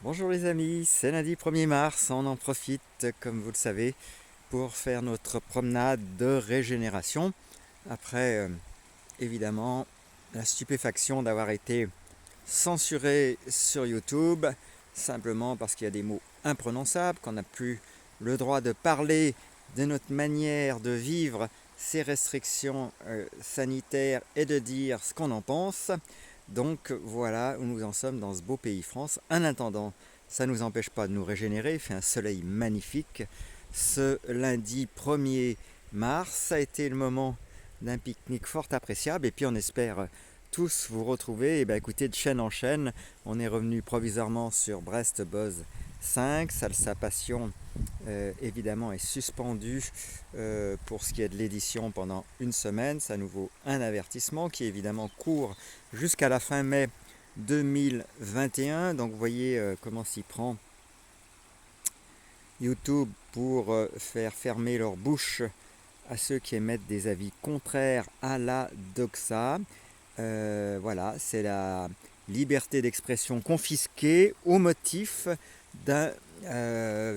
Bonjour les amis, c'est lundi 1er mars, on en profite comme vous le savez pour faire notre promenade de régénération après évidemment la stupéfaction d'avoir été censuré sur YouTube simplement parce qu'il y a des mots imprononçables, qu'on n'a plus le droit de parler de notre manière de vivre ces restrictions sanitaires et de dire ce qu'on en pense. Donc voilà où nous en sommes dans ce beau pays France. En attendant, ça ne nous empêche pas de nous régénérer, il fait un soleil magnifique. Ce lundi 1er mars, ça a été le moment d'un pique-nique fort appréciable et puis on espère tous vous retrouver. Et bien écoutez, de chaîne en chaîne, on est revenu provisoirement sur Brest Buzz 5. Salsa Passion évidemment est suspendu pour ce qui est de l'édition pendant une semaine. Ça nous vaut un avertissement qui évidemment court jusqu'à la fin mai 2021. Donc vous voyez comment s'y prend YouTube pour faire fermer leur bouche à ceux qui émettent des avis contraires à la doxa. Voilà, c'est la liberté d'expression confisquée au motif d'un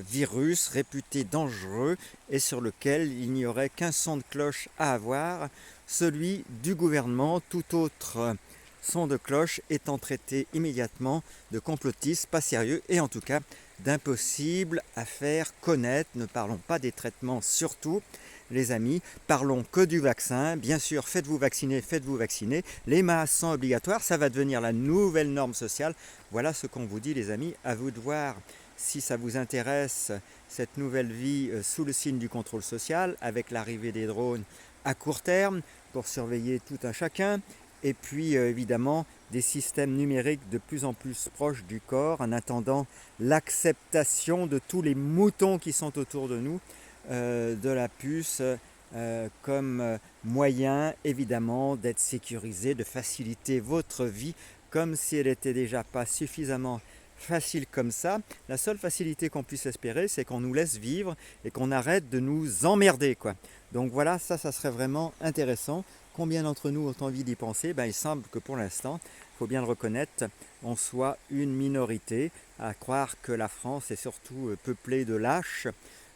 virus réputé dangereux et sur lequel il n'y aurait qu'un son de cloche à avoir, celui du gouvernement. Tout autre son de cloche étant traité immédiatement de complotiste, pas sérieux et en tout cas d'impossible à faire connaître. Ne parlons pas des traitements surtout, les amis, parlons que du vaccin. Bien sûr, faites-vous vacciner, faites-vous vacciner. Les masques sont obligatoires, ça va devenir la nouvelle norme sociale. Voilà ce qu'on vous dit les amis, à vous de voir si ça vous intéresse, cette nouvelle vie sous le signe du contrôle social, avec l'arrivée des drones à court terme pour surveiller tout un chacun, et puis évidemment des systèmes numériques de plus en plus proches du corps, en attendant l'acceptation de tous les moutons qui sont autour de nous, de la puce comme moyen évidemment d'être sécurisé, de faciliter votre vie, comme si elle n'était déjà pas suffisamment facile comme ça. La seule facilité qu'on puisse espérer, c'est qu'on nous laisse vivre et qu'on arrête de nous emmerder, quoi. Donc voilà, ça serait vraiment intéressant. Combien d'entre nous ont envie d'y penser? Il semble que pour l'instant, il faut bien le reconnaître, on soit une minorité à croire que la France est surtout peuplée de lâches,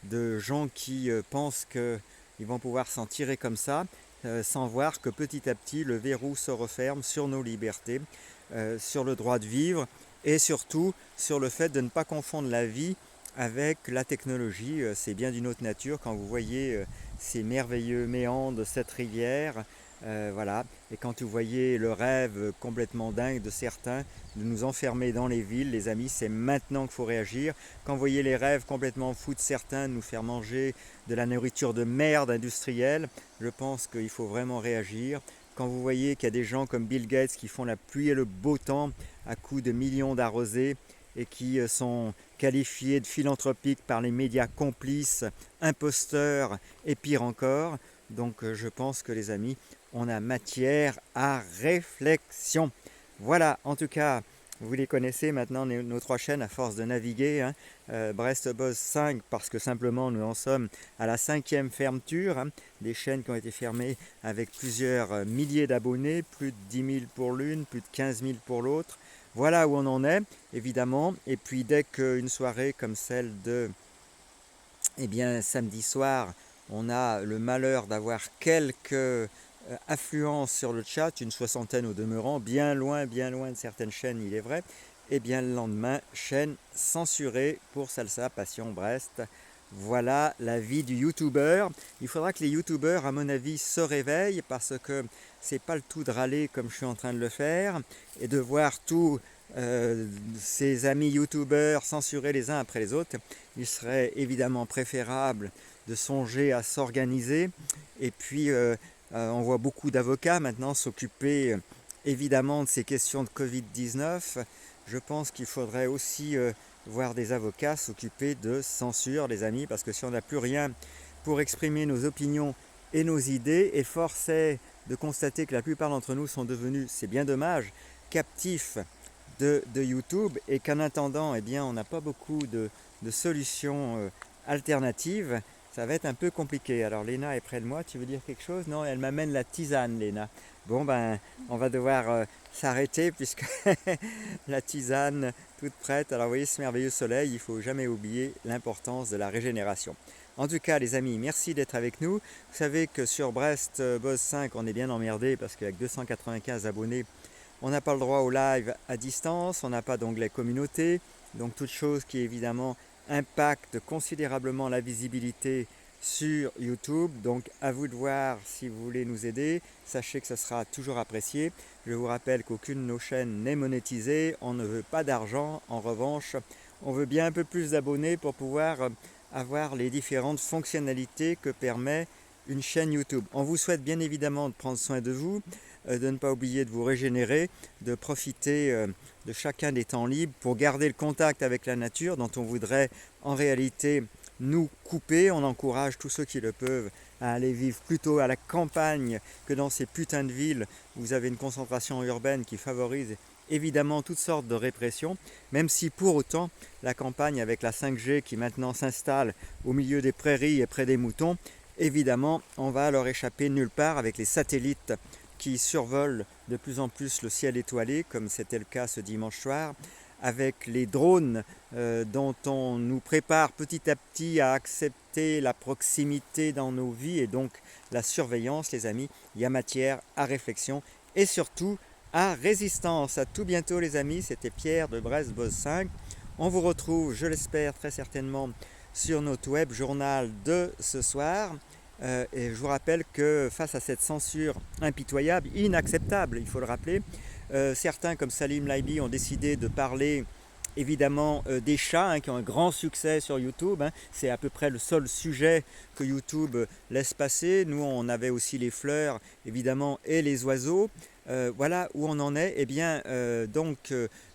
de gens qui pensent qu'ils vont pouvoir s'en tirer comme ça, sans voir que petit à petit le verrou se referme sur nos libertés, sur le droit de vivre et surtout sur le fait de ne pas confondre la vie avec la technologie. C'est bien d'une autre nature quand vous voyez ces merveilleux méandres de cette rivière. Voilà. Et quand vous voyez le rêve complètement dingue de certains de nous enfermer dans les villes, les amis, c'est maintenant qu'il faut réagir. Quand vous voyez les rêves complètement fous de certains de nous faire manger de la nourriture de merde industrielle, je pense qu'il faut vraiment réagir. Quand vous voyez qu'il y a des gens comme Bill Gates qui font la pluie et le beau temps à coups de millions d'arrosés et qui sont qualifiés de philanthropiques par les médias complices, imposteurs et pire encore. Donc je pense que les amis, on a matière à réflexion. Voilà, en tout cas, vous les connaissez maintenant, nos trois chaînes, à force de naviguer. Hein. Brest Buzz 5, parce que simplement nous en sommes à la 5e fermeture. Hein. Des chaînes qui ont été fermées avec plusieurs milliers d'abonnés, plus de 10 000 pour l'une, plus de 15 000 pour l'autre. Voilà où on en est, évidemment. Et puis dès qu'une soirée comme celle de samedi soir, on a le malheur d'avoir quelques affluences sur le chat, une soixantaine au demeurant, bien loin de certaines chaînes, il est vrai. Et bien le lendemain, chaîne censurée pour Salsa Passion Brest. Voilà la vie du youtubeur. Il faudra que les youtubeurs, à mon avis, se réveillent parce que c'est pas le tout de râler comme je suis en train de le faire et de voir tous ses amis youtubeurs censurés les uns après les autres. Il serait évidemment préférable de songer à s'organiser. Et puis, on voit beaucoup d'avocats maintenant s'occuper évidemment de ces questions de Covid-19. Je pense qu'il faudrait aussi voir des avocats s'occuper de censure, les amis, parce que si on n'a plus rien pour exprimer nos opinions et nos idées, et force est de constater que la plupart d'entre nous sont devenus, c'est bien dommage, captifs de YouTube, et qu'en attendant, on n'a pas beaucoup de solutions alternatives. ça va être un peu compliqué. Alors Léna est près de moi, tu veux dire quelque chose? Non, elle m'amène la tisane, Léna. Bon ben, on va devoir s'arrêter puisque la tisane toute prête. Alors vous voyez ce merveilleux soleil, il ne faut jamais oublier l'importance de la régénération. En tout cas les amis, merci d'être avec nous. Vous savez que sur Brest Buzz 5, on est bien emmerdé parce qu'avec 295 abonnés, on n'a pas le droit au live à distance, on n'a pas d'onglet communauté, donc toute chose qui évidemment impacte considérablement la visibilité sur YouTube. Donc à vous de voir si vous voulez nous aider. Sachez que ça sera toujours apprécié. Je vous rappelle qu'aucune de nos chaînes n'est monétisée. On ne veut pas d'argent. En revanche, on veut bien un peu plus d'abonnés pour pouvoir avoir les différentes fonctionnalités que permet une chaîne YouTube. On vous souhaite bien évidemment de prendre soin de vous, de ne pas oublier de vous régénérer, de profiter de chacun des temps libres pour garder le contact avec la nature dont on voudrait en réalité nous couper. On encourage tous ceux qui le peuvent à aller vivre plutôt à la campagne que dans ces putains de villes où vous avez une concentration urbaine qui favorise évidemment toutes sortes de répressions, même si pour autant la campagne avec la 5G qui maintenant s'installe au milieu des prairies et près des moutons, évidemment on va leur échapper nulle part avec les satellites qui survolent de plus en plus le ciel étoilé, comme c'était le cas ce dimanche soir, avec les drones dont on nous prépare petit à petit à accepter la proximité dans nos vies et donc la surveillance, les amis. Il y a matière à réflexion et surtout à résistance. À tout bientôt les amis, c'était Pierre de Brest Buzz 5. On vous retrouve, je l'espère très certainement, sur notre web journal de ce soir. Et je vous rappelle que face à cette censure impitoyable, inacceptable, il faut le rappeler, certains comme Salim Laibi ont décidé de parler évidemment des chats qui ont un grand succès sur YouTube. C'est à peu près le seul sujet que YouTube laisse passer. Nous on avait aussi les fleurs évidemment et les oiseaux. Voilà où on en est. Eh bien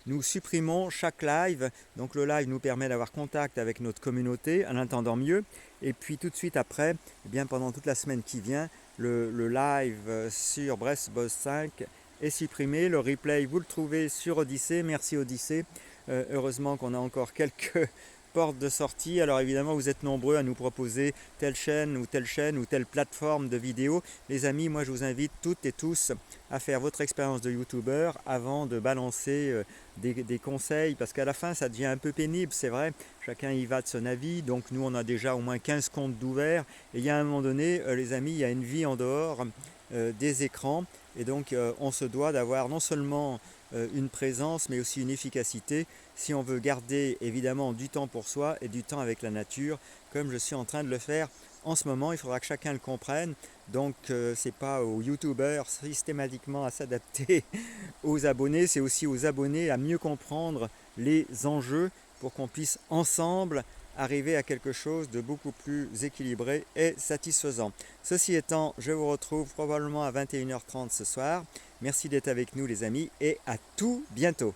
nous supprimons chaque live. Donc le live nous permet d'avoir contact avec notre communauté en entendant mieux. Et puis tout de suite après, eh bien pendant toute la semaine qui vient, le live sur Brest Buzz 5 est supprimé. Le replay vous le trouvez sur Odyssée. Merci Odyssée. Heureusement qu'on a encore quelques portes de sortie. Alors évidemment vous êtes nombreux à nous proposer telle chaîne ou telle plateforme de vidéos. Les amis, moi je vous invite toutes et tous à faire votre expérience de youtubeur avant de balancer des conseils, parce qu'à la fin ça devient un peu pénible, c'est vrai, chacun y va de son avis. Donc nous on a déjà au moins 15 comptes d'ouverts et il y a un moment donné les amis, il y a une vie en dehors des écrans et donc on se doit d'avoir non seulement une présence mais aussi une efficacité si on veut garder évidemment du temps pour soi et du temps avec la nature, comme je suis en train de le faire en ce moment. Il faudra que chacun le comprenne. Donc c'est pas aux youtubeurs systématiquement à s'adapter aux abonnés, c'est aussi aux abonnés à mieux comprendre les enjeux pour qu'on puisse ensemble arriver à quelque chose de beaucoup plus équilibré et satisfaisant. Ceci étant, je vous retrouve probablement à 21h30 ce soir. Merci d'être avec nous les amis et à tout bientôt.